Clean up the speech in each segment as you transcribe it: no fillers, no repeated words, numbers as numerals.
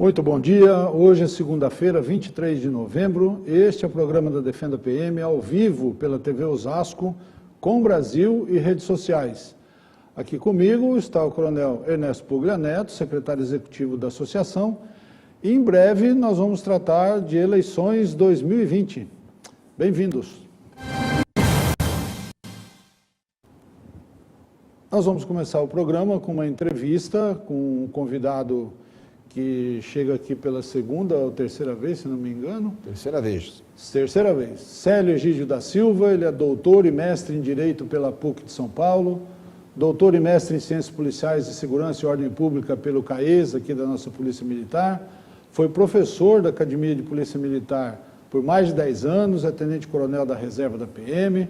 Muito bom dia, hoje é segunda-feira, 23 de novembro, este é o programa da Defenda PM, ao vivo pela TV Osasco, com Brasil e redes sociais. Aqui comigo está o coronel Ernesto Puglia Neto, secretário executivo da associação, e em breve nós vamos tratar de eleições 2020. Bem-vindos. Nós vamos começar o programa com uma entrevista com um convidado que chega aqui pela segunda ou terceira vez, se não me engano. Terceira vez. Terceira vez. Célio Egídio da Silva, ele é doutor e mestre em Direito pela PUC de São Paulo, doutor e mestre em Ciências Policiais de Segurança e Ordem Pública pelo CAES, aqui da nossa Polícia Militar, foi professor da Academia de Polícia Militar por mais de 10 anos, é tenente-coronel da Reserva da PM,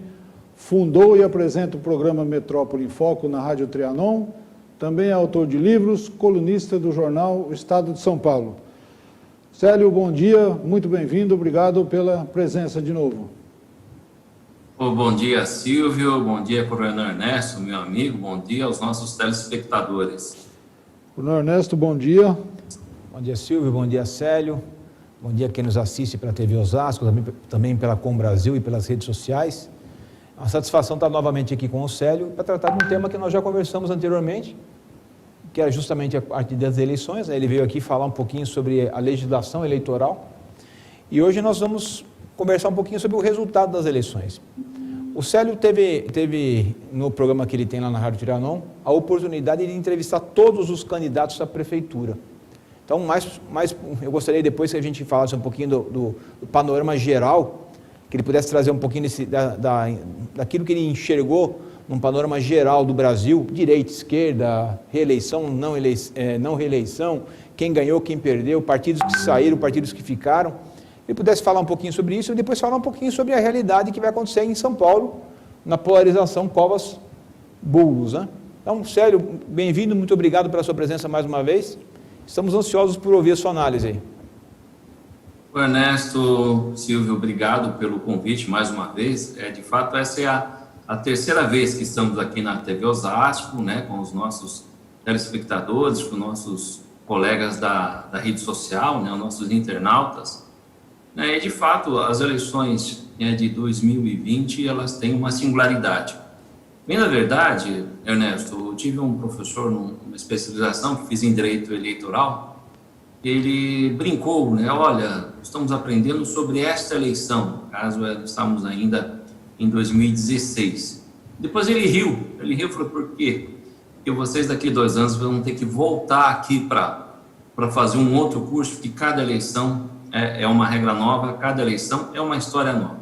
fundou e apresenta o programa Metrópole em Foco na Rádio Trianon, também é autor de livros, colunista do jornal O Estado de São Paulo. Célio, bom dia, muito bem-vindo, obrigado pela presença de novo. Bom dia, Silvio, bom dia, coronel Ernesto, meu amigo, bom dia aos nossos telespectadores. Coronel Ernesto, bom dia. Bom dia, Silvio, bom dia, Célio, bom dia quem nos assiste pela TV Osasco, também pela Com Brasil e pelas redes sociais. É uma satisfação estar novamente aqui com o Célio para tratar de um tema que nós já conversamos anteriormente, que era justamente a parte das eleições. Ele veio aqui falar um pouquinho sobre a legislação eleitoral e hoje nós vamos conversar um pouquinho sobre o resultado das eleições. O Célio teve no programa que ele tem lá na Rádio Trianon a oportunidade de entrevistar todos os candidatos à prefeitura. Então, eu gostaria depois que a gente falasse um pouquinho do panorama geral, que ele pudesse trazer um pouquinho daquilo que ele enxergou num panorama geral do Brasil, direita, esquerda, reeleição, não reeleição, quem ganhou, quem perdeu, partidos que saíram, partidos que ficaram. Ele pudesse falar um pouquinho sobre isso e depois falar um pouquinho sobre a realidade que vai acontecer em São Paulo, na polarização Covas-Boulos, né? Então, Célio, bem-vindo, muito obrigado pela sua presença mais uma vez. Estamos ansiosos por ouvir a sua análise aí. Ernesto, Silvio, obrigado pelo convite mais uma vez. De fato, essa é a terceira vez que estamos aqui na TV Osasco, né, com os nossos telespectadores, com nossos colegas da rede social, né, os nossos internautas. E, de fato, as eleições de 2020, elas têm uma singularidade. Bem, na verdade, Ernesto, eu tive um professor numa especialização que fiz em Direito Eleitoral. Ele brincou, né? Olha, estamos aprendendo sobre esta eleição, no caso, estamos ainda em 2016. Depois ele riu e falou, por quê? Porque vocês daqui a 2 anos vão ter que voltar aqui para fazer um outro curso, porque cada eleição é uma regra nova, cada eleição é uma história nova.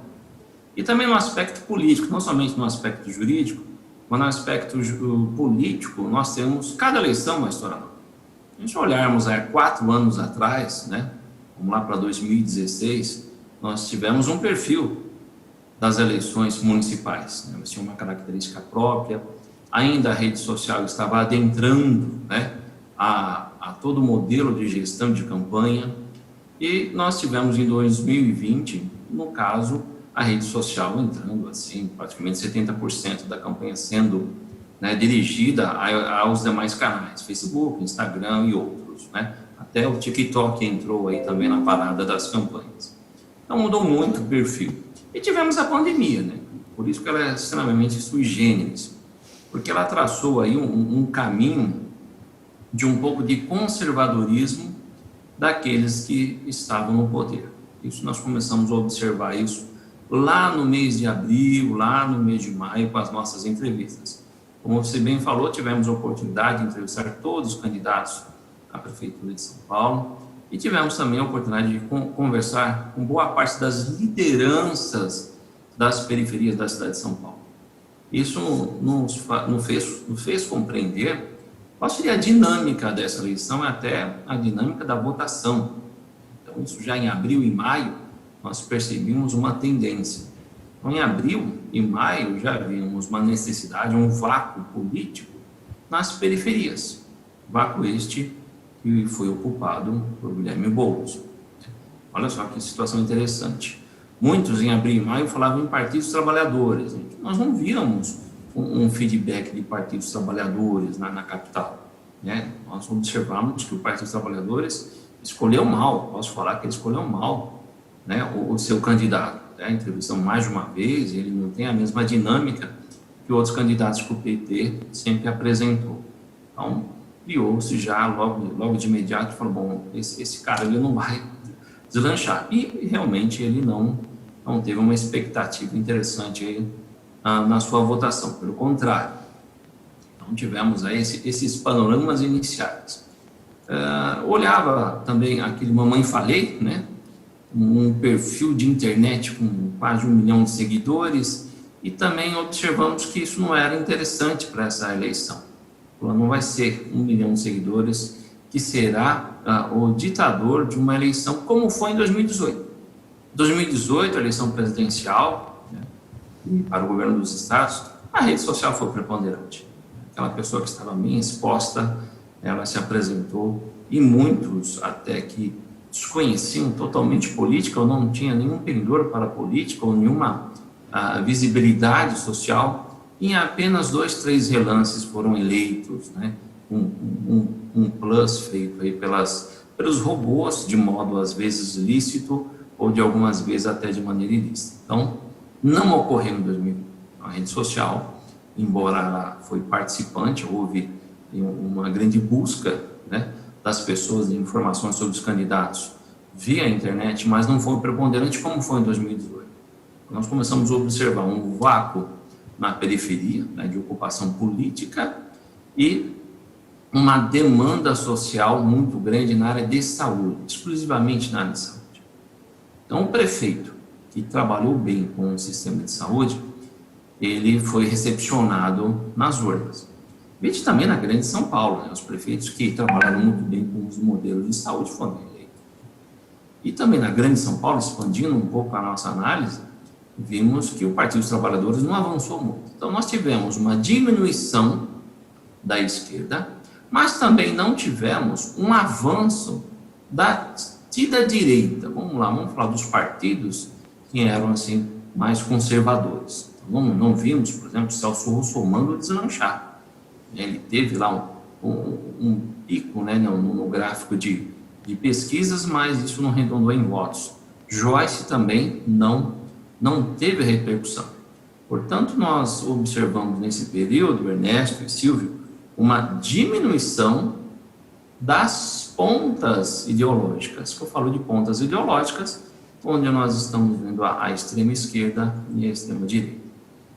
E também no aspecto político, não somente no aspecto jurídico, mas no aspecto político, nós temos cada eleição uma história nova. Se a gente olharmos 4 anos atrás, né, vamos lá para 2016, nós tivemos um perfil das eleições municipais, né, tinha uma característica própria, ainda a rede social estava adentrando, né, a todo o modelo de gestão de campanha, e nós tivemos em 2020, no caso, a rede social entrando, assim, praticamente 70% da campanha sendo, né, dirigida aos demais canais, Facebook, Instagram e outros, né? Até o TikTok entrou aí também na parada das campanhas. Então mudou muito o perfil. E tivemos a pandemia, né? Por isso que ela é extremamente sui generis, porque ela traçou aí um caminho de um pouco de conservadorismo daqueles que estavam no poder. Isso nós começamos a observar isso lá no mês de abril, lá no mês de maio, com as nossas entrevistas. Como você bem falou, tivemos a oportunidade de entrevistar todos os candidatos à Prefeitura de São Paulo e tivemos também a oportunidade de conversar com boa parte das lideranças das periferias da cidade de São Paulo. Isso nos fez compreender qual seria a dinâmica dessa eleição e até a dinâmica da votação. Então, isso já em abril e maio, nós percebemos uma tendência. Então, em abril e maio, já vimos uma necessidade, um vácuo político nas periferias. Vácuo este que foi ocupado por Guilherme Boulos. Olha só que situação interessante. Muitos, em abril e maio, falavam em partidos trabalhadores. Nós não víamos um feedback de partidos trabalhadores na capital, né? Nós observamos que o Partido dos Trabalhadores escolheu mal, posso falar que ele escolheu mal, né, o seu candidato. Né, entrevistamos mais de uma vez, ele não tem a mesma dinâmica que outros candidatos que o PT sempre apresentou. Então, criou-se já logo de imediato, falou, bom, esse cara ele não vai deslanchar. E realmente ele não teve uma expectativa interessante aí, na sua votação, pelo contrário. Então, tivemos aí esses panoramas iniciais. Olhava também aquele Mamãe Falei, né? Um perfil de internet com quase 1 milhão de seguidores, e também observamos que isso não era interessante para essa eleição. Não vai ser 1 milhão de seguidores que será o ditador de uma eleição como foi em 2018. Em 2018, a eleição presidencial, né, e para o governo dos estados, a rede social foi preponderante. Aquela pessoa que estava bem exposta, ela se apresentou, e muitos até que desconheciam totalmente política, ou não tinha nenhum pendor para a política, ou nenhuma visibilidade social, em apenas 2, 3 relances foram eleitos, né? Um plus feito aí pelos robôs, de modo às vezes lícito, ou de algumas vezes até de maneira ilícita. Então, não ocorreu em 2020. A rede social, embora ela foi participante, houve uma grande busca, né, das pessoas de informações sobre os candidatos via internet, mas não foi preponderante como foi em 2018. Nós começamos a observar um vácuo na periferia, né, de ocupação política, e uma demanda social muito grande na área de saúde, exclusivamente na área de saúde. Então, o prefeito, que trabalhou bem com o sistema de saúde, ele foi recepcionado nas urnas. Veja também na grande São Paulo, né, os prefeitos que trabalharam muito bem com os modelos de saúde foram eleitos. E também na grande São Paulo, expandindo um pouco a nossa análise, vimos que o Partido dos Trabalhadores não avançou muito. Então, nós tivemos uma diminuição da esquerda, mas também não tivemos um avanço da direita. Vamos lá, vamos falar dos partidos que eram assim mais conservadores. Então, não vimos, por exemplo, Celso Russomano deslanchar. Ele teve lá um pico, né, no gráfico de pesquisas, mas isso não arredondou em votos. Joyce também não teve repercussão. Portanto, nós observamos nesse período, Ernesto e Silvio, uma diminuição das pontas ideológicas. Que eu falo de pontas ideológicas, onde nós estamos vendo a extrema esquerda e a extrema direita.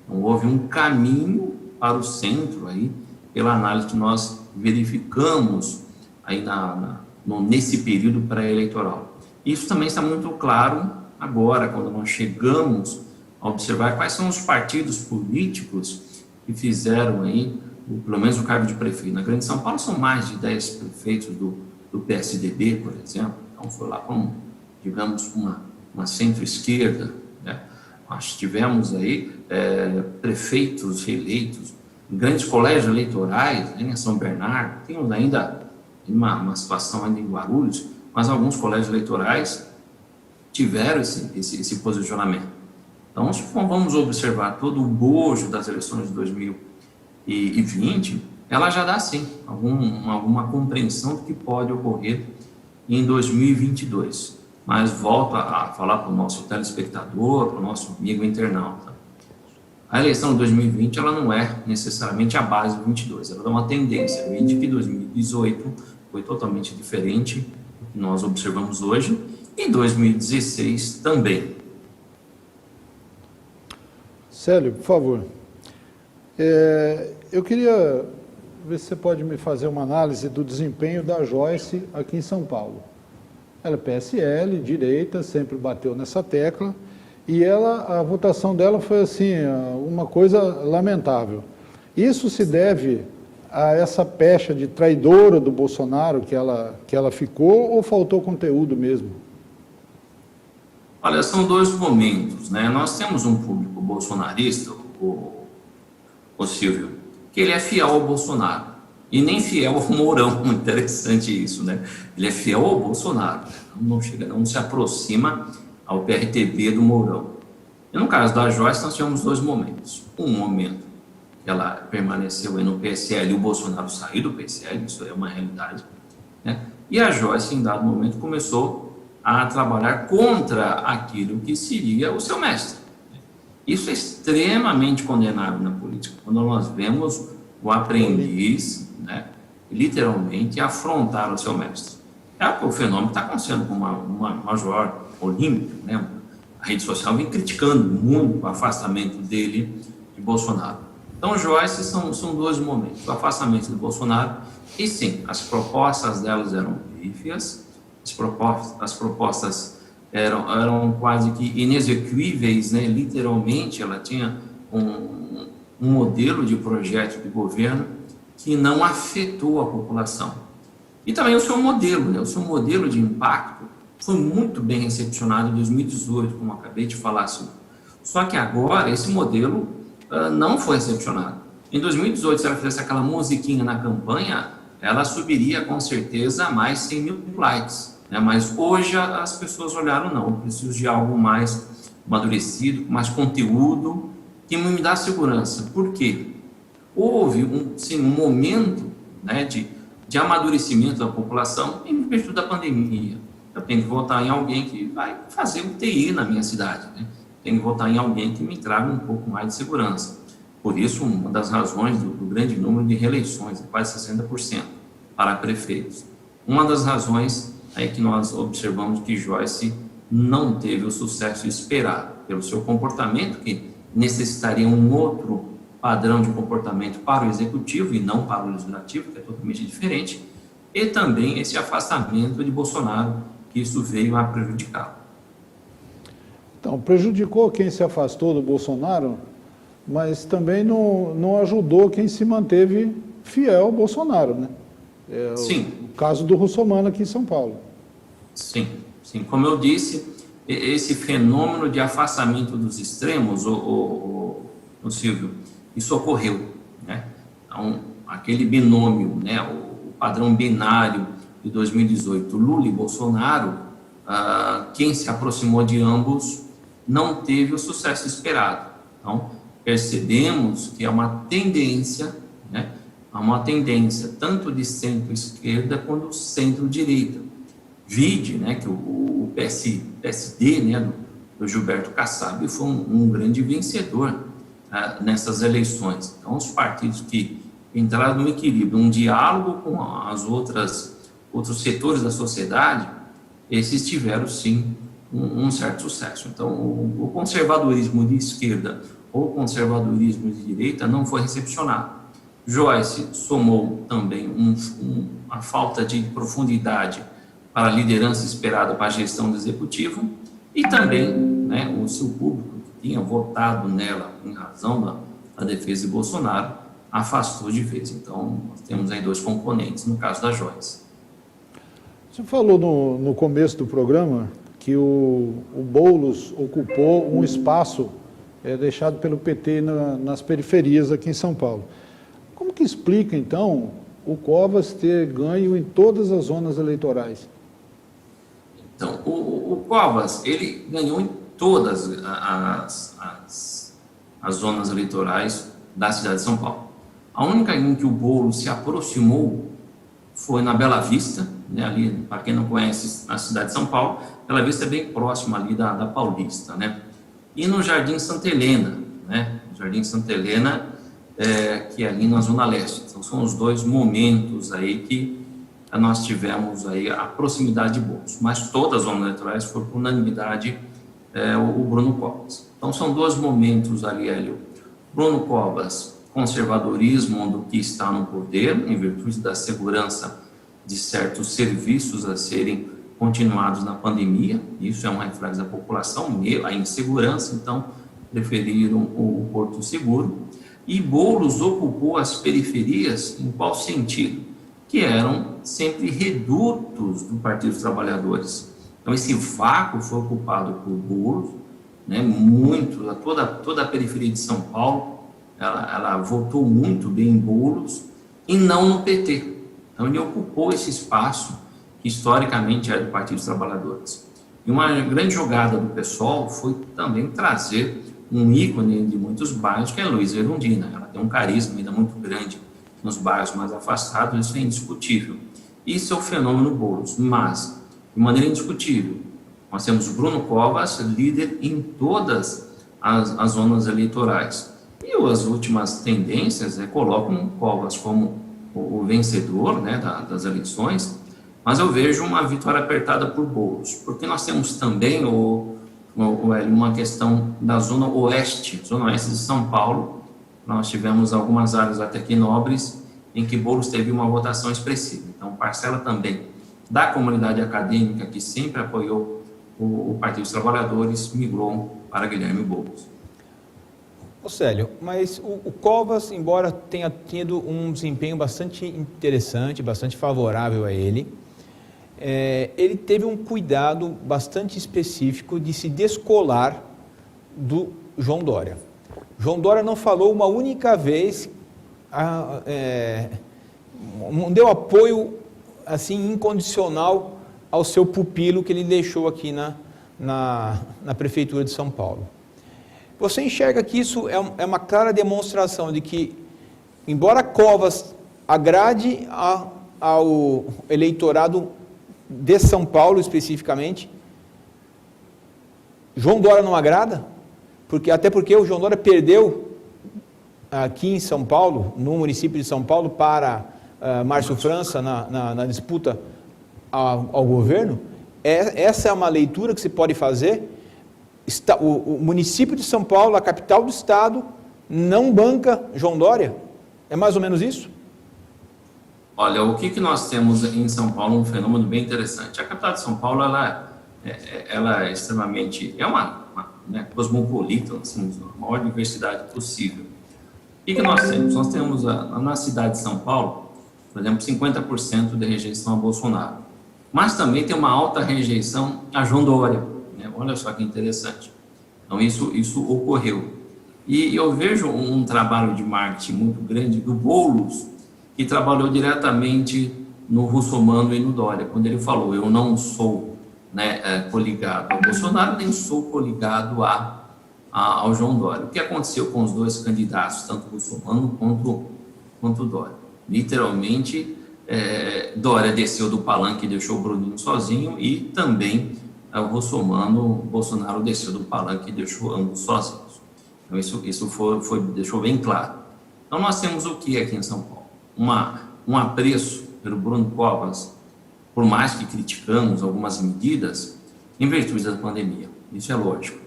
Então, houve um caminho para o centro aí, pela análise que nós verificamos aí nesse período pré-eleitoral. Isso também está muito claro agora, quando nós chegamos a observar quais são os partidos políticos que fizeram aí, pelo menos o cargo de prefeito. Na Grande São Paulo são mais de 10 prefeitos do PSDB, por exemplo. Então, foi lá como, digamos, uma centro-esquerda, né? Nós tivemos aí prefeitos reeleitos, grandes colégios eleitorais, né, em São Bernardo, temos ainda uma situação ainda em Guarulhos, mas alguns colégios eleitorais tiveram esse posicionamento. Então, se vamos observar todo o bojo das eleições de 2020, ela já dá, sim, alguma compreensão do que pode ocorrer em 2022. Mas volto a falar para o nosso telespectador, para o nosso amigo internauta. A eleição de 2020, ela não é necessariamente a base do 22, ela dá uma tendência. Veja que 2018 foi totalmente diferente do que nós observamos hoje, e 2016 também. Célio, por favor. Eu queria ver se você pode me fazer uma análise do desempenho da Joyce aqui em São Paulo. Ela é PSL, direita, sempre bateu nessa tecla, e a votação dela foi assim, uma coisa lamentável. Isso se deve a essa pecha de traidora do Bolsonaro que ela ficou, ou faltou conteúdo mesmo? Olha, são dois momentos, né? Nós temos um público bolsonarista, o Silvio, que ele é fiel ao Bolsonaro, e nem fiel ao Mourão. Interessante isso, né? Ele é fiel ao Bolsonaro, não se aproxima ao PRTB do Mourão. E no caso da Joyce, nós tivemos dois momentos. Um momento que ela permaneceu aí no PSL e o Bolsonaro saiu do PSL, isso é uma realidade, né? E a Joyce, em dado momento, começou a trabalhar contra aquilo que seria o seu mestre. Isso é extremamente condenável na política, quando nós vemos o aprendiz, né, literalmente afrontar o seu mestre. O fenômeno está acontecendo com uma Major Olímpio, né? A rede social vem criticando muito o afastamento dele de Bolsonaro. Então, Joyce, são dois momentos: o afastamento de Bolsonaro, e sim, as propostas delas eram pífias, as propostas eram quase que inexequíveis, né? Literalmente, ela tinha um modelo de projeto de governo que não afetou a população. E também o seu modelo, né? O seu modelo de impacto foi muito bem recepcionado em 2018, como acabei de falar. Só que agora esse modelo não foi recepcionado. Em 2018, se ela fizesse aquela musiquinha na campanha, ela subiria com certeza mais 100 mil likes, né? Mas hoje as pessoas olharam, não, eu preciso de algo mais amadurecido, mais conteúdo, que me dá segurança. Por quê? Houve um momento, né, de amadurecimento da população em virtude da pandemia. Eu tenho que votar em alguém que vai fazer UTI na minha cidade, né? Tenho que votar em alguém que me traga um pouco mais de segurança. Por isso, uma das razões do grande número de reeleições, quase 60%, para prefeitos. Uma das razões é que nós observamos que Joyce não teve o sucesso esperado pelo seu comportamento, que necessitaria um outro padrão de comportamento para o executivo e não para o legislativo, que é totalmente diferente, e também esse afastamento de Bolsonaro, que isso veio a prejudicá-lo. Então, prejudicou quem se afastou do Bolsonaro, mas também não ajudou quem se manteve fiel ao Bolsonaro, né? Sim. O caso do Russomano aqui em São Paulo. Sim. Como eu disse, esse fenômeno de afastamento dos extremos, o Silvio, isso ocorreu, né? Então, aquele binômio, né, o padrão binário de 2018, Lula e Bolsonaro, quem se aproximou de ambos não teve o sucesso esperado. Então, percebemos que é uma tendência, né, tanto de centro-esquerda quanto centro-direita. Vide, né, que o PSD, né, do Gilberto Kassab, foi um grande vencedor nessas eleições. Então, os partidos que entraram no equilíbrio, um diálogo com outros setores da sociedade, esses tiveram, sim, um certo sucesso. Então, o conservadorismo de esquerda ou conservadorismo de direita não foi recepcionado. Joyce somou também a falta de profundidade para a liderança esperada para a gestão do executivo e também, né, o seu público que tinha votado nela em razão da defesa de Bolsonaro afastou de vez. Então, nós temos aí dois componentes no caso da Joyce. Você falou no começo do programa que o Boulos ocupou um espaço deixado pelo PT nas periferias aqui em São Paulo. Como que explica, então, o Covas ter ganho em todas as zonas eleitorais? Então, o Covas, ele ganhou em todas as zonas eleitorais da cidade de São Paulo. A única em que o Boulos se aproximou foi na Bela Vista, né, ali, para quem não conhece, na cidade de São Paulo. Bela Vista é bem próxima ali da Paulista, né? E no Jardim Santa Helena, né? Jardim Santa Helena, que é ali na Zona Leste. Então, são os dois momentos aí que nós tivemos aí a proximidade de Boulos. Mas todas as zonas eleitorais foram por unanimidade o Bruno Covas. Então, são dois momentos ali, Hélio. Bruno Covas, conservadorismo do que está no poder, em virtude da segurança de certos serviços a serem continuados na pandemia. Isso é um reflexo da população, a insegurança, então preferiram o Porto Seguro. E Boulos ocupou as periferias em qual sentido? Que eram sempre redutos do Partido dos Trabalhadores. Então esse vácuo foi ocupado por Boulos, né, muito, toda a periferia de São Paulo, ela votou muito bem em Boulos e não no PT. Então ele ocupou esse espaço que historicamente era do Partido dos Trabalhadores. E uma grande jogada do PSOL foi também trazer um ícone de muitos bairros, que é a Luísa Erundina. Ela tem um carisma ainda muito grande nos bairros mais afastados, isso é indiscutível. Isso é o fenômeno Boulos, mas, de maneira indiscutível, nós temos Bruno Covas, líder em todas as zonas eleitorais. E as últimas tendências colocam Covas como o vencedor, né, das eleições, mas eu vejo uma vitória apertada por Boulos, porque nós temos também uma questão da zona oeste de São Paulo. Nós tivemos algumas áreas até aqui nobres em que Boulos teve uma votação expressiva. Então, parcela também da comunidade acadêmica que sempre apoiou o Partido dos Trabalhadores migrou para Guilherme Boulos. Ô Célio, mas o Covas, embora tenha tido um desempenho bastante interessante, bastante favorável a ele teve um cuidado bastante específico de se descolar do João Dória. João Dória não falou uma única vez, não deu apoio assim incondicional ao seu pupilo que ele deixou aqui na Prefeitura de São Paulo. Você enxerga que isso é uma clara demonstração de que, embora Covas agrade ao eleitorado de São Paulo especificamente, João Dória não agrada? Até porque o João Dória perdeu aqui em São Paulo, no município de São Paulo, para Márcio França na disputa ao governo. Essa é uma leitura que se pode fazer. O município de São Paulo, a capital do estado, não banca João Dória? É mais ou menos isso? Olha, o que nós temos em São Paulo, um fenômeno bem interessante. A capital de São Paulo, ela é extremamente, cosmopolita, assim, a maior diversidade possível. O que nós temos? Nós temos na cidade de São Paulo, por exemplo, 50% de rejeição a Bolsonaro. Mas também tem uma alta rejeição a João Dória. Né? Olha só que interessante. Então, isso ocorreu. E eu vejo um trabalho de marketing muito grande do Boulos, que trabalhou diretamente no Russomano e no Dória, quando ele falou: eu não sou coligado ao Bolsonaro, nem sou coligado ao João Dória. O que aconteceu com os dois candidatos, tanto o Russomano quanto o Dória? Literalmente, Dória desceu do palanque e deixou o Bruninho sozinho, e também o Russomano, Bolsonaro desceu do palanque e deixou ambos sozinhos. Então, isso deixou bem claro. Então, nós temos o que aqui em São Paulo? Um apreço pelo Bruno Covas, por mais que criticamos algumas medidas, em virtude da pandemia. Isso é lógico,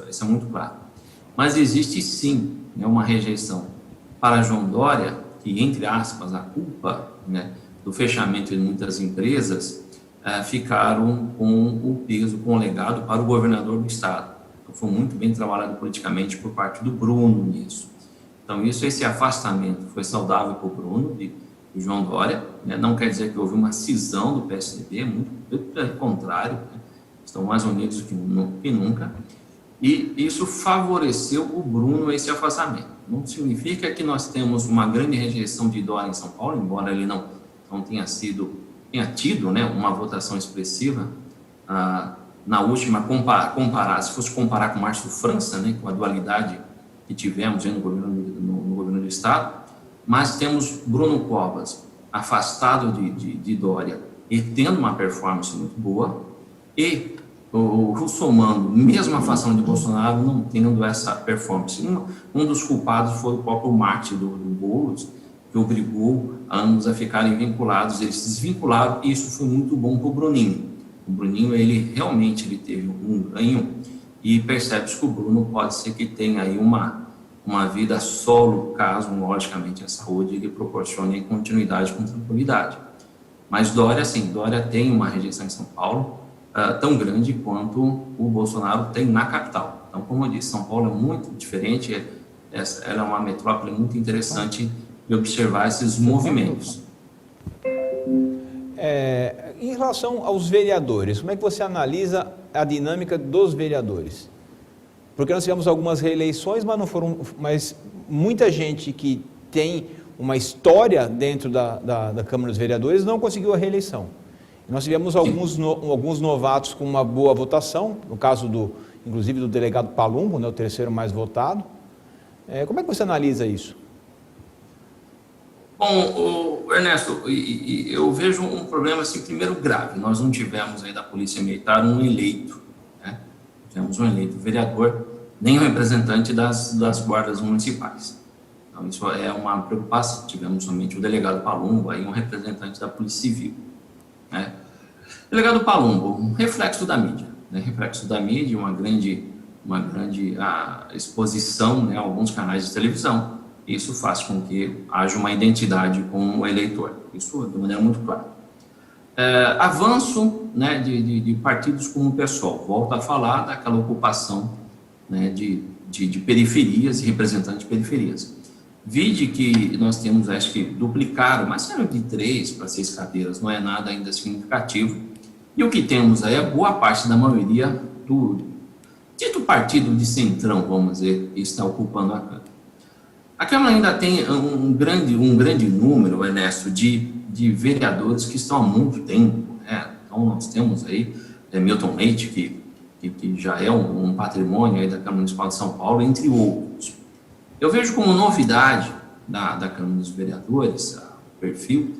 isso é muito claro. Mas existe sim uma rejeição para João Dória, que, entre aspas, a culpa do fechamento de muitas empresas ficaram com o peso, com o legado para o governador do estado. Então, foi muito bem trabalhado politicamente por parte do Bruno nisso. Então, esse afastamento foi saudável para o Bruno, de João Dória, não quer dizer que houve uma cisão do PSDB, muito pelo contrário, estão mais unidos que nunca, e isso favoreceu o Bruno, esse afastamento. Não significa que nós temos uma grande rejeição de Dória em São Paulo, embora ele não tenha tido uma votação expressiva. Na última, se fosse comparar com Márcio França, com a dualidade que tivemos no governo do estado, mas temos Bruno Covas afastado de Dória e tendo uma performance muito boa, e o Russomano, mesmo afastando de Bolsonaro, não tendo essa performance. Um dos culpados foi o próprio Marte do Boulos, que obrigou a ambos a ficarem vinculados. Eles se desvincularam, e isso foi muito bom para o Bruninho. O Bruninho, ele teve um ganho, e percebe-se que o Bruno pode ser que tenha aí uma vida solo, caso, logicamente, a saúde lhe proporcione continuidade com tranquilidade. Mas Dória tem uma rejeição em São Paulo tão grande quanto o Bolsonaro tem na capital. Então, como eu disse, São Paulo é muito diferente, ela é uma metrópole muito interessante de observar esses movimentos. Em relação aos vereadores, como é que você analisa a dinâmica dos vereadores? Porque nós tivemos algumas reeleições, mas muita gente que tem uma história dentro da Câmara dos Vereadores não conseguiu a reeleição. Nós tivemos alguns novatos com uma boa votação, no caso inclusive do delegado Palumbo, o terceiro mais votado. Como é que você analisa isso? Bom, Ernesto, eu vejo um problema, assim, primeiro grave. Nós não tivemos aí da Polícia Militar um eleito, né? Tivemos um eleito vereador, nem um representante das guardas municipais. Então, isso é uma preocupação. Tivemos somente o delegado Palumbo, aí um representante da Polícia Civil, né? Delegado Palumbo, um reflexo da mídia, né? Reflexo da mídia, uma grande exposição, né, a alguns canais de televisão. Isso faz com que haja uma identidade com o eleitor. Isso de maneira muito clara. Avanço, né, de partidos como o PSOL. Volto a falar daquela ocupação, né, de periferias e representantes de periferias. Vide que nós temos, acho que duplicaram, mas saiu de 3 para 6 cadeiras, não é nada ainda significativo. E o que temos aí é boa parte da maioria do dito partido de centrão, vamos dizer, está ocupando a Câmara. A Câmara ainda tem um grande número, Ernesto, de vereadores que estão há muito tempo, né? Então, nós temos aí Milton Leite, que já é um patrimônio aí da Câmara Municipal de São Paulo, entre outros. Eu vejo como novidade da Câmara dos Vereadores, o perfil,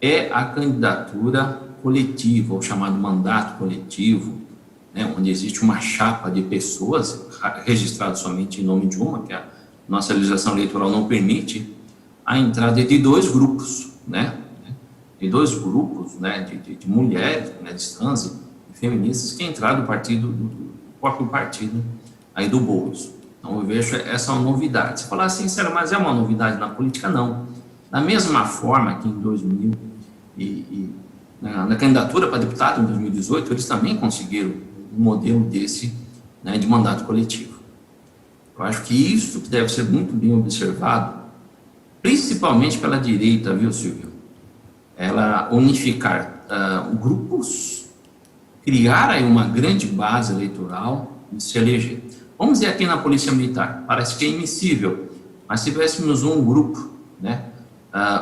é a candidatura coletiva, ou chamado mandato coletivo, né, onde existe uma chapa de pessoas registradas somente em nome de uma, que a nossa legislação eleitoral não permite, a entrada de 2 grupos, né, de 2 grupos, né, de mulheres, né, de trans e feministas, que entraram do próprio partido aí do Boulos. Então, eu vejo essa uma novidade. Se falar assim, sério, mas é uma novidade na política? Não. Da mesma forma que em 2000 na candidatura para deputado em 2018, eles também conseguiram um modelo desse, né, de mandato coletivo. Eu acho que isso que deve ser muito bem observado, principalmente pela direita, viu, Silvio? Ela unificar grupos, criar aí uma grande base eleitoral e se eleger. Vamos dizer aqui na Polícia Militar, parece que é impossível, mas se tivéssemos um grupo, né,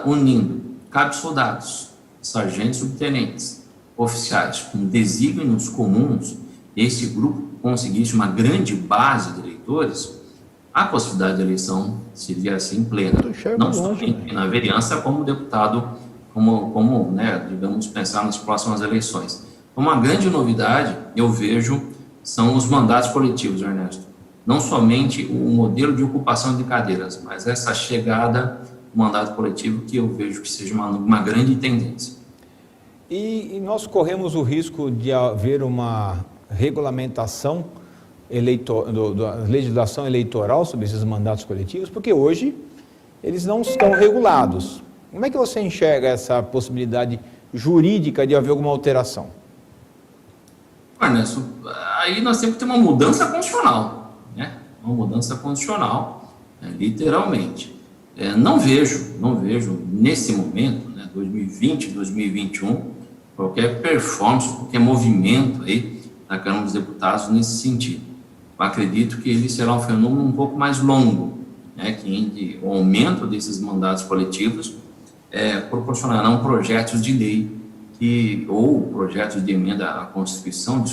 unindo cabos soldados, sargentos, subtenentes, oficiais, com desígnios comuns, esse grupo conseguisse uma grande base de eleitores, a possibilidade de eleição seria assim plena, não somente na vereança, como deputado, como né, digamos, pensar nas próximas eleições. Uma grande novidade, eu vejo, são os mandatos coletivos, Ernesto. Não somente o modelo de ocupação de cadeiras, mas essa chegada do mandato coletivo, que eu vejo que seja uma grande tendência. E nós corremos o risco de haver uma regulamentação da legislação eleitoral sobre esses mandatos coletivos, porque hoje eles não estão regulados. Como é que você enxerga essa possibilidade jurídica de haver alguma alteração? Ernesto, aí nós temos que ter uma mudança constitucional, né? Uma mudança constitucional, literalmente. Não vejo nesse momento, né, 2020, 2021, qualquer performance, qualquer movimento aí da Câmara dos Deputados nesse sentido. Eu acredito que ele será um fenômeno um pouco mais longo, né, que o aumento desses mandatos coletivos proporcionarão projetos de lei ou projetos de emenda à Constituição,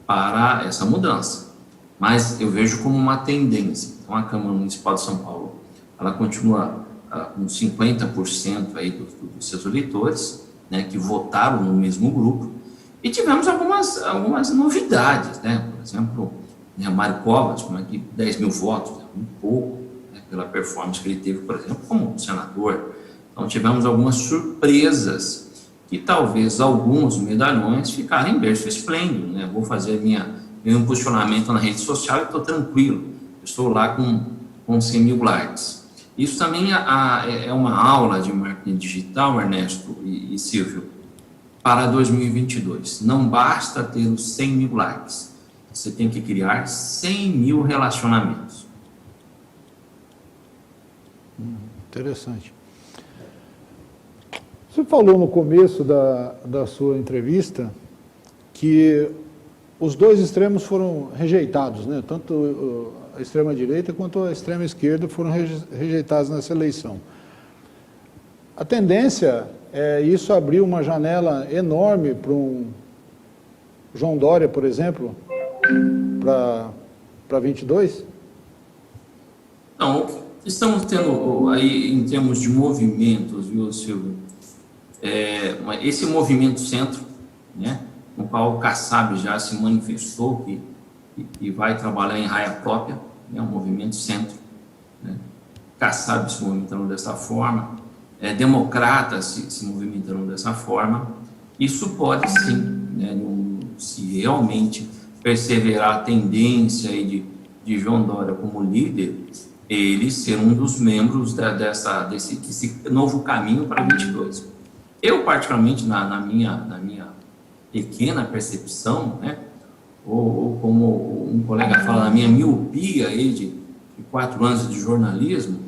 para essa mudança. Mas eu vejo como uma tendência. Então, a Câmara Municipal de São Paulo, ela continua com 50% aí dos seus eleitores, né, que votaram no mesmo grupo, e tivemos algumas novidades, né? Por exemplo, Mário Covas, como é que 10 mil votos, muito pouco, né, pela performance que ele teve, por exemplo, como senador. Então, tivemos algumas surpresas que talvez alguns medalhões ficarem em berço esplêndido, né? Vou fazer meu impulsionamento na rede social e estou tranquilo, estou lá com 100 mil likes. Isso também é uma aula de marketing digital, Ernesto e Silvio, para 2022. Não basta ter os 100 mil likes, você tem que criar 100 mil relacionamentos. Interessante. Você falou no começo da sua entrevista que os 2 extremos foram rejeitados, né? Tanto a extrema-direita quanto a extrema-esquerda foram rejeitados nessa eleição. A tendência é isso abrir uma janela enorme para um João Dória, por exemplo, para 22? Não, Estamos tendo aí, em termos de movimentos, viu, Silvio? Esse movimento centro, né, no qual o Kassab já se manifestou que vai trabalhar em raia própria, né, o movimento centro, né, Kassab se movimentando dessa forma, democratas se movimentando dessa forma. Isso pode sim, né, se realmente perseverar a tendência aí de João Dória como líder, ele ser um dos membros desse novo caminho para 22. Eu, particularmente, na minha pequena percepção, né, ou como um colega fala, na minha miopia aí de 4 anos de jornalismo,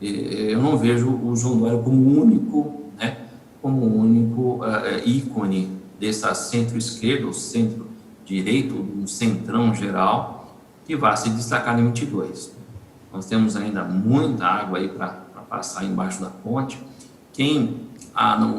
eu não vejo o João Dória como único, né, como único ícone dessa centro-esquerda, ou centro-direito, um centrão geral, que vai se destacar em 22. Nós temos ainda muita água aí para passar embaixo da ponte. Quem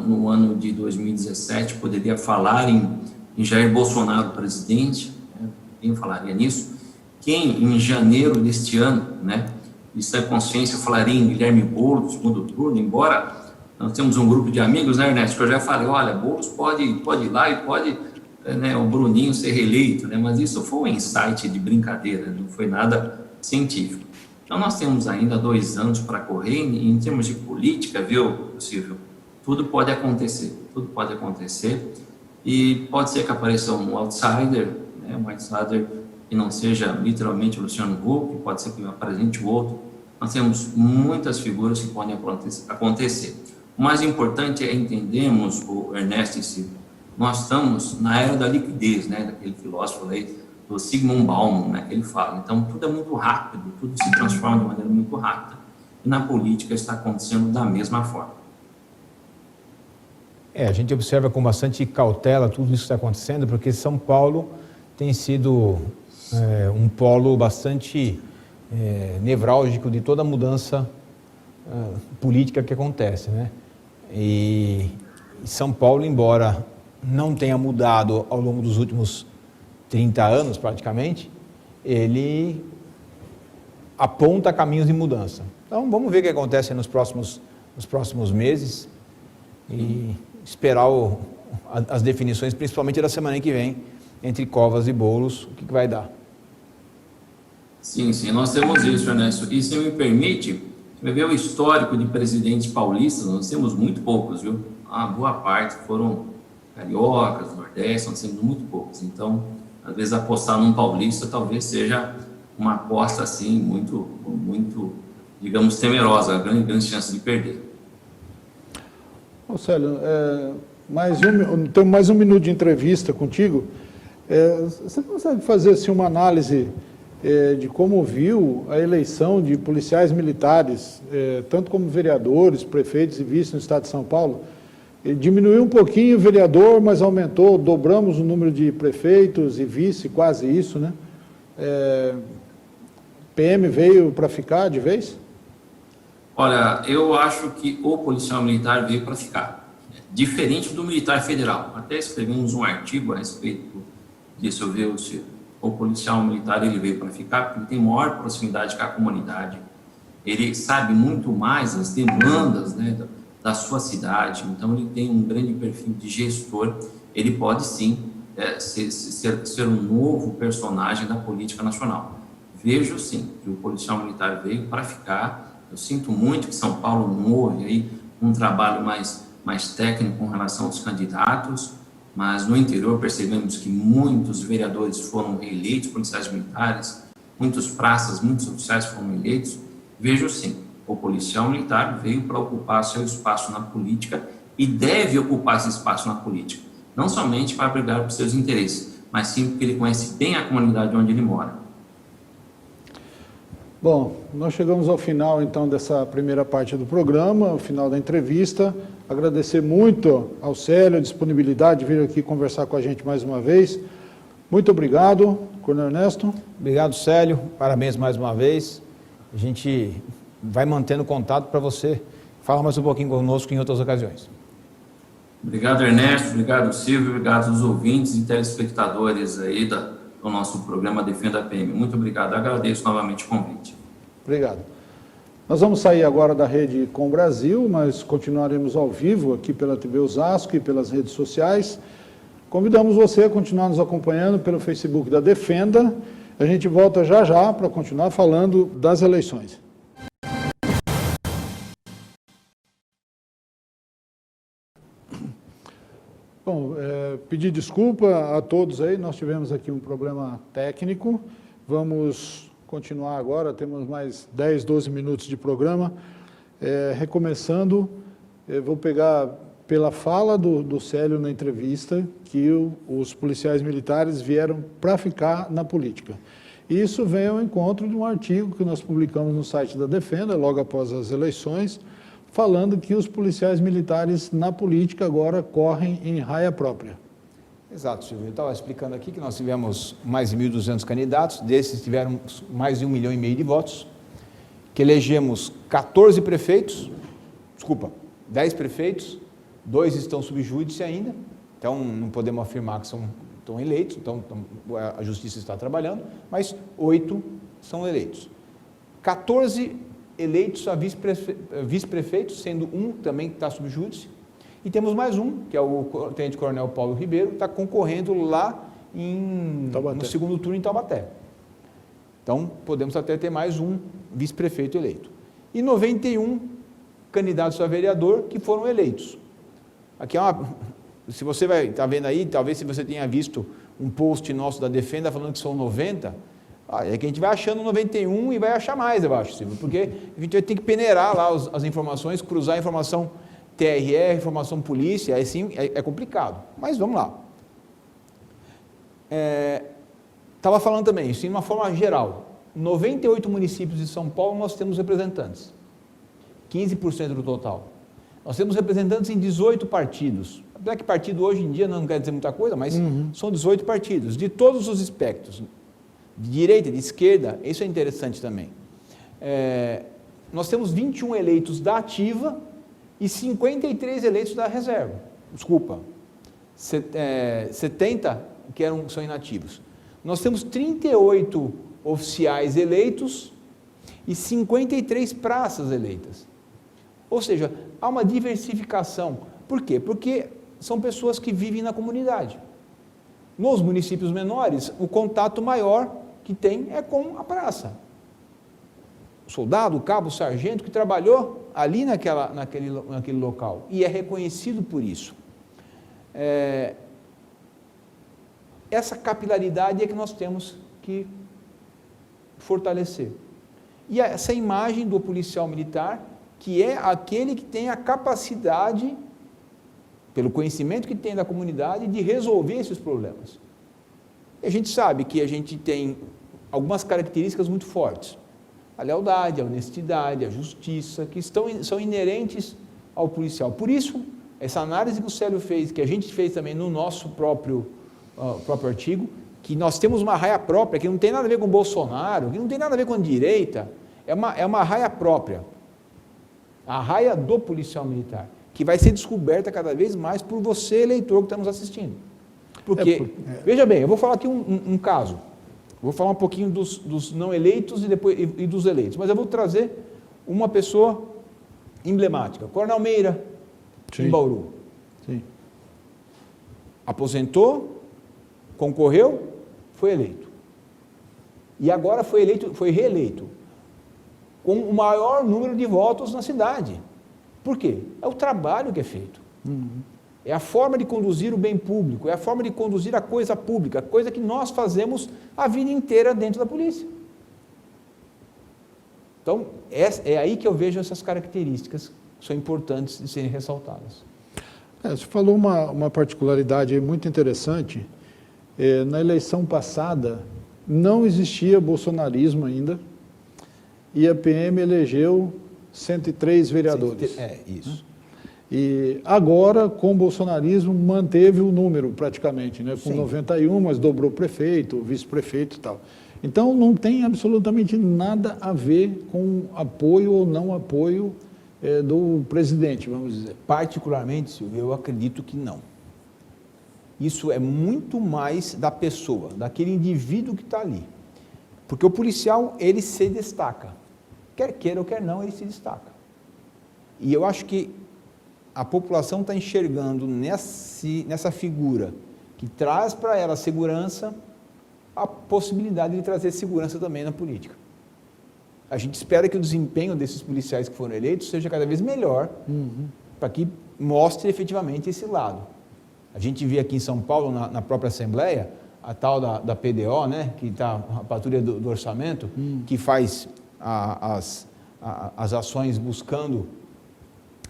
no ano de 2017 poderia falar em Jair Bolsonaro presidente, né? Quem falaria nisso? Quem em janeiro deste ano, né, isso é consciência, falaria em Guilherme Boulos, segundo turno, embora nós temos um grupo de amigos, né, Ernesto, que eu já falei, olha, Boulos pode ir lá e pode, né, o Bruninho ser reeleito, né, mas isso foi um insight de brincadeira, não foi nada científico. Então, nós temos ainda 2 anos para correr. Em termos de política, viu, Silvio? Tudo pode acontecer, e pode ser que apareça um outsider, né, um outsider que não seja literalmente o Luciano Huck, pode ser que apresente o outro. Nós temos muitas figuras que podem acontecer. O mais importante é entendermos, o Ernesto e Silvio, nós estamos na era da liquidez, né, daquele filósofo aí, do Zygmunt Bauman, né, que ele fala. Então, tudo é muito rápido, tudo se transforma de maneira muito rápida. E na política está acontecendo da mesma forma. A gente observa com bastante cautela tudo isso que está acontecendo, porque São Paulo tem sido um polo bastante nevrálgico de toda a mudança política que acontece, né? E São Paulo, embora não tenha mudado ao longo dos últimos 30 anos praticamente, ele aponta caminhos de mudança. Então vamos ver o que acontece nos próximos meses e esperar as definições, principalmente da semana que vem, entre Covas e Boulos, o que vai dar. Sim, nós temos isso, Ernesto. E se me permite, você vai ver o histórico de presidentes paulistas, nós temos muito poucos, viu? A boa parte foram cariocas, nordeste, nós temos muito poucos. Então, às vezes apostar num paulista talvez seja uma aposta assim muito, digamos, temerosa, grande chance de perder. Ô Célio, temos mais um minuto de entrevista contigo. Você consegue fazer assim, uma análise de como viu a eleição de policiais militares, tanto como vereadores, prefeitos e vice no estado de São Paulo? Diminuiu um pouquinho o vereador, mas aumentou, dobramos o número de prefeitos e vice, quase isso, né? PM veio para ficar de vez? Olha, eu acho que o policial militar veio para ficar, diferente do militar federal. Até escrevemos um artigo a respeito disso, viu, Silvio? O policial militar ele veio para ficar porque ele tem maior proximidade com a comunidade, ele sabe muito mais as demandas, né, da sua cidade, então ele tem um grande perfil de gestor, ele pode sim ser um novo personagem da política nacional. Vejo sim que o policial militar veio para ficar. Eu sinto muito que São Paulo morre aí um trabalho mais técnico com relação aos candidatos, mas no interior percebemos que muitos vereadores foram reeleitos, policiais militares, muitos praças, muitos oficiais foram eleitos. Vejo sim, o policial militar veio para ocupar seu espaço na política e deve ocupar esse espaço na política, não somente para brigar por seus interesses, mas sim porque ele conhece bem a comunidade onde ele mora. Bom, nós chegamos ao final, então, dessa primeira parte do programa, ao final da entrevista. Agradecer muito ao Célio a disponibilidade de vir aqui conversar com a gente mais uma vez. Muito obrigado, Coronel Ernesto. Obrigado, Célio. Parabéns mais uma vez. A gente vai mantendo contato para você falar mais um pouquinho conosco em outras ocasiões. Obrigado, Ernesto. Obrigado, Silvio. Obrigado aos ouvintes e telespectadores aí do nosso programa Defenda a PM. Muito obrigado. Agradeço novamente o convite. Obrigado. Nós vamos sair agora da rede Com Brasil, mas continuaremos ao vivo aqui pela TV Osasco e pelas redes sociais. Convidamos você a continuar nos acompanhando pelo Facebook da Defenda. A gente volta já já para continuar falando das eleições. Bom, pedir desculpa a todos aí, nós tivemos aqui um problema técnico. Vamos continuar agora, temos mais 10, 12 minutos de programa. Recomeçando, vou pegar pela fala do Célio na entrevista, que os policiais militares vieram para ficar na política. Isso vem ao encontro de um artigo que nós publicamos no site da Defenda, logo após as eleições, falando que os policiais militares na política agora correm em raia própria. Exato, Silvio. Eu estava explicando aqui que nós tivemos mais de 1.200 candidatos, desses tiveram mais de 1,5 milhão de votos, que elegemos 14 prefeitos, 10 prefeitos, 2 estão sob júdice ainda, então não podemos afirmar que estão eleitos, então a justiça está trabalhando, mas 8 são eleitos. 14 eleitos a vice-prefeitos, sendo um também que está sob júdice, e temos mais um, que é o tenente-coronel Paulo Ribeiro, que está concorrendo lá no segundo turno em Taubaté. Então, podemos até ter mais um vice-prefeito eleito. E 91 candidatos a vereador que foram eleitos. Aqui se você vai estar vendo aí, talvez se você tenha visto um post nosso da Defenda falando que são 90, é que a gente vai achando 91 e vai achar mais, eu acho, Silvio, porque a gente vai ter que peneirar lá as informações, cruzar a informação TRE, informação polícia, aí sim é complicado. Mas vamos lá. Estava falando também, isso de uma forma geral, 98 municípios de São Paulo nós temos representantes, 15% do total. Nós temos representantes em 18 partidos. Apesar que partido hoje em dia não quer dizer muita coisa, mas são 18 partidos, de todos os espectros, de direita, de esquerda, isso é interessante também. Nós temos 21 eleitos da ativa e 53 eleitos da reserva. 70 que são inativos. Nós temos 38 oficiais eleitos e 53 praças eleitas. Ou seja, há uma diversificação. Por quê? Porque são pessoas que vivem na comunidade. Nos municípios menores, o contato maior que tem é com a praça. O soldado, o cabo, o sargento que trabalhou ali naquele local e é reconhecido por isso. Essa capilaridade é que nós temos que fortalecer. E essa imagem do policial militar, que é aquele que tem a capacidade, pelo conhecimento que tem da comunidade, de resolver esses problemas. E a gente sabe que a gente tem algumas características muito fortes. A lealdade, a honestidade, a justiça, que são inerentes ao policial. Por isso, essa análise que o Célio fez, que a gente fez também no nosso próprio artigo, que nós temos uma raia própria, que não tem nada a ver com Bolsonaro, que não tem nada a ver com a direita, é uma raia própria. A raia do policial militar, que vai ser descoberta cada vez mais por você, eleitor, que está nos assistindo. Porque, veja bem, eu vou falar aqui um caso. Vou falar um pouquinho dos não eleitos e dos eleitos, mas eu vou trazer uma pessoa emblemática. Coronel Meira, em Bauru. Sim. Aposentou, concorreu, foi eleito. E agora foi reeleito, com o maior número de votos na cidade. Por quê? É o trabalho que é feito. É a forma de conduzir o bem público, é a forma de conduzir a coisa pública, coisa que nós fazemos a vida inteira dentro da polícia. Então, é aí que eu vejo essas características que são importantes de serem ressaltadas. Você falou uma particularidade muito interessante. Na eleição passada, não existia bolsonarismo ainda, e a PM elegeu 103 vereadores. Isso. E agora, com o bolsonarismo, manteve o número praticamente, né? Com 91, mas dobrou prefeito, vice-prefeito e tal. Então, não tem absolutamente nada a ver com apoio ou não apoio do presidente, vamos dizer. Particularmente, Silvio, eu acredito que não. Isso é muito mais da pessoa, daquele indivíduo que está ali. Porque o policial, ele se destaca. quer queira ou quer não, ele se destaca. E eu acho que a população está enxergando nessa figura que traz para ela segurança, a possibilidade de trazer segurança também na política. A gente espera que o desempenho desses policiais que foram eleitos seja cada vez melhor, para que mostre efetivamente esse lado. A gente vê aqui em São Paulo, na própria Assembleia, a tal da PDO, né, que está a patrulha do orçamento, que faz as ações buscando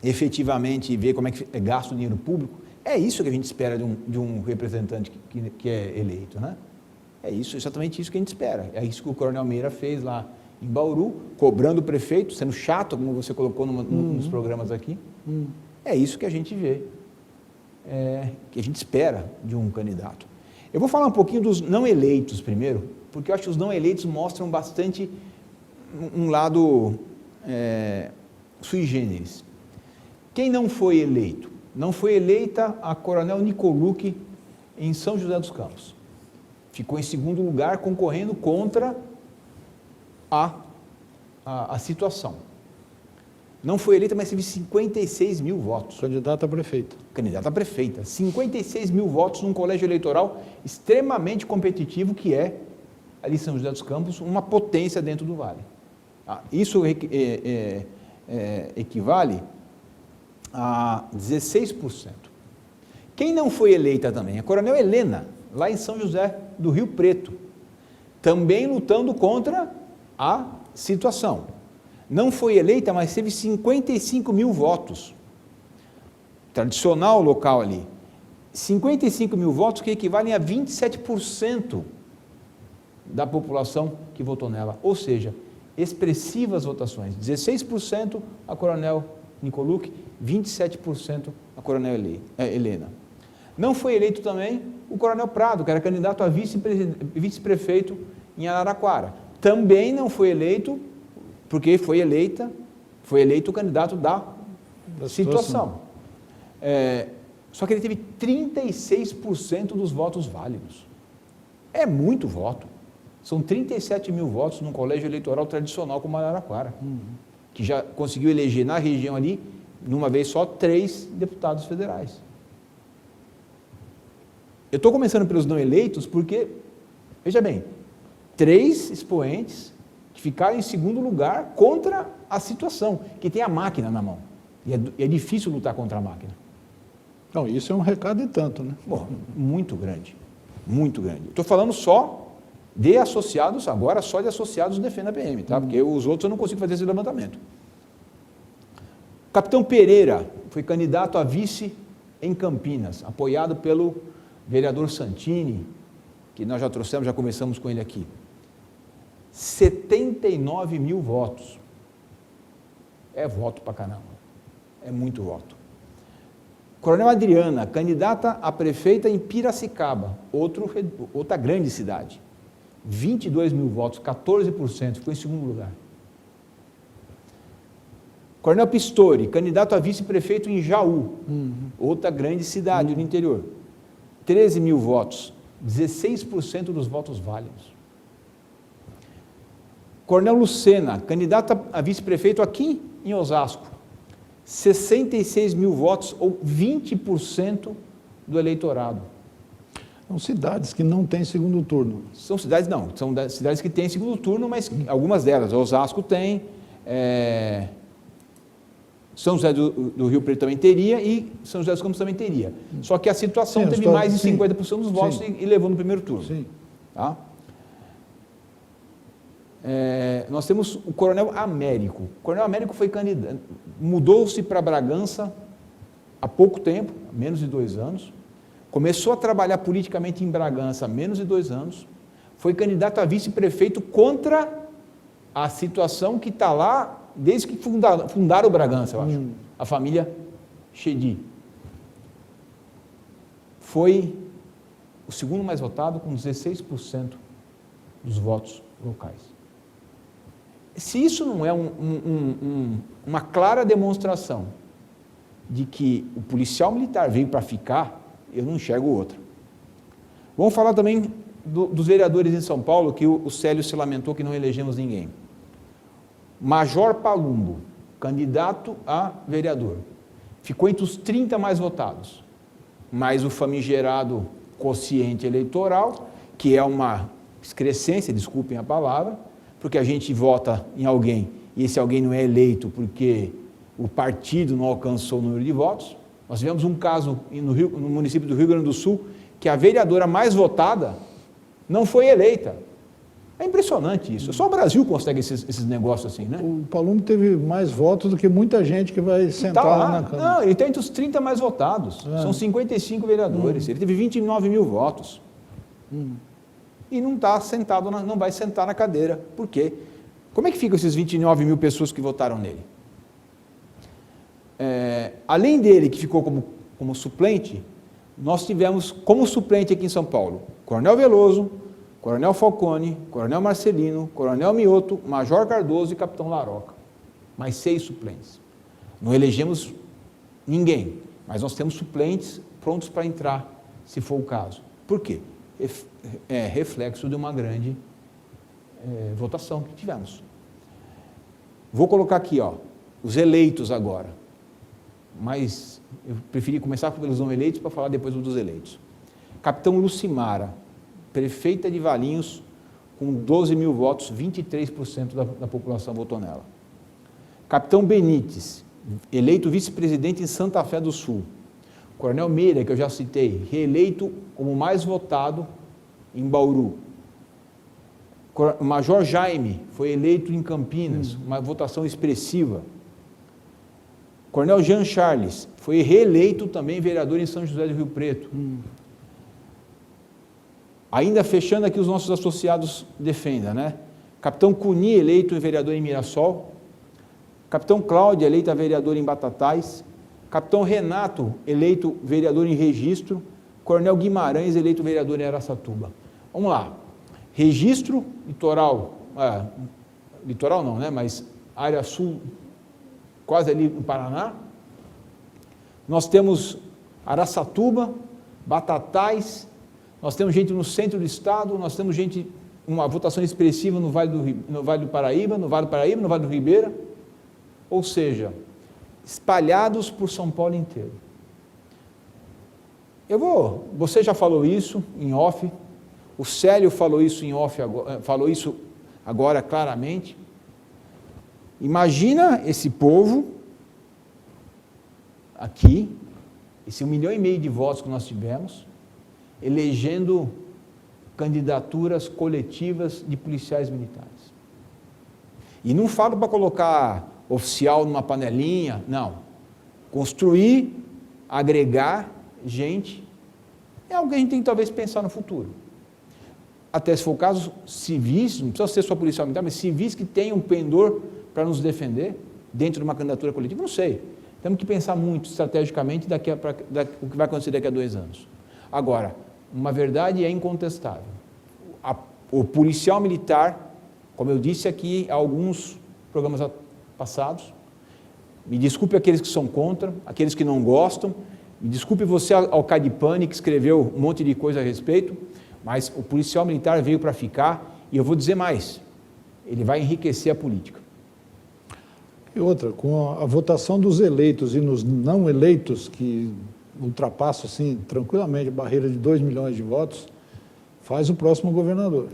efetivamente ver como é que é gasto o dinheiro público. É isso que a gente espera de um representante que é eleito, né? É isso, exatamente isso que a gente espera. É isso que o Coronel Meira fez lá em Bauru, cobrando o prefeito, sendo chato, como você colocou nos programas aqui. É isso que a gente vê, que a gente espera de um candidato. Eu vou falar um pouquinho dos não eleitos primeiro, porque eu acho que os não eleitos mostram bastante um lado sui generis. Quem não foi eleito? Não foi eleita a Coronel Nicolucci em São José dos Campos. Ficou em segundo lugar, concorrendo contra a situação. Não foi eleita, mas teve 56 mil votos. Candidata a prefeita. Candidata a prefeita. 56 mil votos num colégio eleitoral extremamente competitivo, que é, ali em São José dos Campos, uma potência dentro do Vale. Isso equivale a 16%. Quem não foi eleita também? A Coronel Helena, lá em São José do Rio Preto, também lutando contra a situação. Não foi eleita, mas teve 55 mil votos. Tradicional local ali. 55 mil votos que equivalem a 27% da população que votou nela. Ou seja, expressivas votações. 16% a Coronel Nicolucci, 27% a Coronel Helena. Não foi eleito também o Coronel Prado, que era candidato a vice-prefeito em Araraquara. Também não foi eleito, porque foi eleito o candidato da situação. Só que ele teve 36% dos votos válidos. É muito voto. São 37 mil votos num colégio eleitoral tradicional como Araraquara, que já conseguiu eleger na região ali, numa vez só, 3 deputados federais. Eu estou começando pelos não eleitos porque, veja bem, 3 expoentes que ficaram em segundo lugar contra a situação, que tem a máquina na mão. E é difícil lutar contra a máquina. Não, isso é um recado e tanto, né? Bom, muito grande, muito grande. Estou falando só de associados, agora só de associados do Defenda PM, tá? Porque os outros eu não consigo fazer esse levantamento. O capitão Pereira foi candidato a vice em Campinas, apoiado pelo vereador Santini, que nós já trouxemos, já conversamos com ele aqui. 79 mil votos. É voto pra caramba. É muito voto. Coronel Adriana, candidata a prefeita em Piracicaba, outra grande cidade. 22 mil votos, 14%, ficou em segundo lugar. Coronel Pistori, candidato a vice-prefeito em Jaú, outra grande cidade do interior. 13 mil votos, 16% dos votos válidos. Coronel Lucena, candidata a vice-prefeito aqui em Osasco, 66 mil votos, ou 20% do eleitorado. São cidades que não têm segundo turno. São cidades, não, são cidades que têm segundo turno, mas algumas delas, Osasco tem, São José do Rio Preto também teria e São José dos Campos também teria. Só que a situação teve mais de 50% dos votos e levou no primeiro turno. Sim. Tá? Nós temos o Coronel Américo. O Coronel Américo foi candidato, mudou-se para Bragança há pouco tempo, menos de 2 anos. Começou a trabalhar politicamente em Bragança há menos de 2 anos. Foi candidato a vice-prefeito contra a situação que está lá desde que fundaram o Bragança, eu acho. A família Chedi. Foi o segundo mais votado, com 16% dos votos locais. Se isso não é uma clara demonstração de que o policial militar veio para ficar, eu não enxergo outra. Vamos falar também dos vereadores em São Paulo, que o Célio se lamentou que não elegemos ninguém. Major Palumbo, candidato a vereador, ficou entre os 30 mais votados, mas o famigerado quociente eleitoral, que é uma excrescência, desculpem a palavra, porque a gente vota em alguém e esse alguém não é eleito porque o partido não alcançou o número de votos. Nós tivemos um caso no município do Rio Grande do Sul que a vereadora mais votada não foi eleita. É impressionante isso. Só o Brasil consegue esses negócios assim, né? O Palumbo teve mais votos do que muita gente que vai sentar lá na Câmara. Não, ele está entre os 30 mais votados. São 55 vereadores. Ele teve 29 mil votos. E não está sentado, não vai sentar na cadeira. Por quê? Como é que ficam esses 29 mil pessoas que votaram nele? Além dele, que ficou como suplente, nós tivemos como suplente aqui em São Paulo, Coronel Veloso, Coronel Falcone, Coronel Marcelino, Coronel Mioto, Major Cardoso e Capitão Laroca. Mais 6 suplentes. Não elegemos ninguém, mas nós temos suplentes prontos para entrar, se for o caso. Por quê? É reflexo de uma grande votação que tivemos. Vou colocar aqui, os eleitos agora. Mas eu preferi começar pelos não eleitos para falar depois dos eleitos. Capitão Lucimara, prefeita de Valinhos, com 12 mil votos, 23% da população votou nela. Capitão Benites, eleito vice-presidente em Santa Fé do Sul. Coronel Meira, que eu já citei, reeleito como mais votado em Bauru. Major Jaime foi eleito em Campinas, uma votação expressiva. Coronel Jean Charles foi reeleito também vereador em São José do Rio Preto. Ainda fechando aqui os nossos associados defenda, né? Capitão Cuni, eleito vereador em Mirassol. Capitão Cláudia, eleita vereador em Batatais. Capitão Renato, eleito vereador em Registro. Coronel Guimarães, eleito vereador em Araçatuba. Vamos lá. Registro, litoral, litoral não, né? Mas área sul, quase ali no Paraná. Nós temos Araçatuba, Batatais, nós temos gente no centro do estado, nós temos gente, uma votação expressiva no Vale do Paraíba, no Vale do Ribeira, ou seja, espalhados por São Paulo inteiro. Você já falou isso em off, o Célio falou isso em off, falou isso agora claramente. Imagina esse povo aqui, esse 1,5 milhão de votos que nós tivemos, elegendo candidaturas coletivas de policiais militares. E não falo para colocar oficial numa panelinha, não. Construir, agregar gente, é algo que a gente tem que talvez pensar no futuro. Até se for o caso, civis, não precisa ser só policial militar, mas civis que tenham um pendor para nos defender dentro de uma candidatura coletiva, não sei. Temos que pensar muito estrategicamente o que vai acontecer daqui a 2 anos. Agora, uma verdade é incontestável. O policial militar, como eu disse aqui há alguns programas passados, me desculpe aqueles que são contra, aqueles que não gostam, me desculpe você, Alcadipani, que escreveu um monte de coisa a respeito, mas o policial militar veio para ficar, e eu vou dizer mais, ele vai enriquecer a política. E outra, com a votação dos eleitos e nos não eleitos, que ultrapassa assim, tranquilamente a barreira de 2 milhões de votos, faz o próximo governador.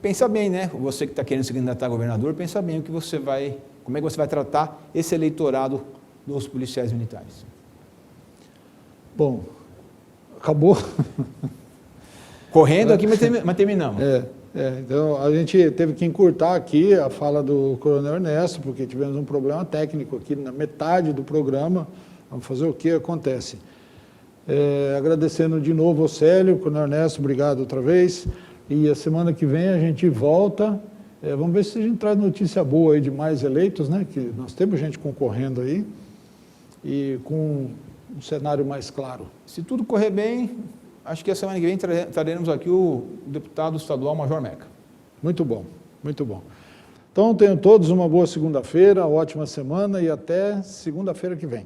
Pensa bem, né? Você que está querendo se candidatar a governador, pensa bem como é que você vai tratar esse eleitorado dos policiais militares. Bom, acabou. Correndo aqui, mas terminamos. Então, a gente teve que encurtar aqui a fala do Coronel Ernesto, porque tivemos um problema técnico aqui na metade do programa. Vamos fazer o que acontece. Agradecendo de novo ao Célio, Coronel Ernesto, obrigado outra vez. E a semana que vem a gente volta. Vamos ver se a gente traz notícia boa aí de mais eleitos, né? Que nós temos gente concorrendo aí e com um cenário mais claro. Se tudo correr bem, acho que a semana que vem traremos aqui o deputado estadual Major Meca. Muito bom, muito bom. Então, tenham todos uma boa segunda-feira, ótima semana e até segunda-feira que vem.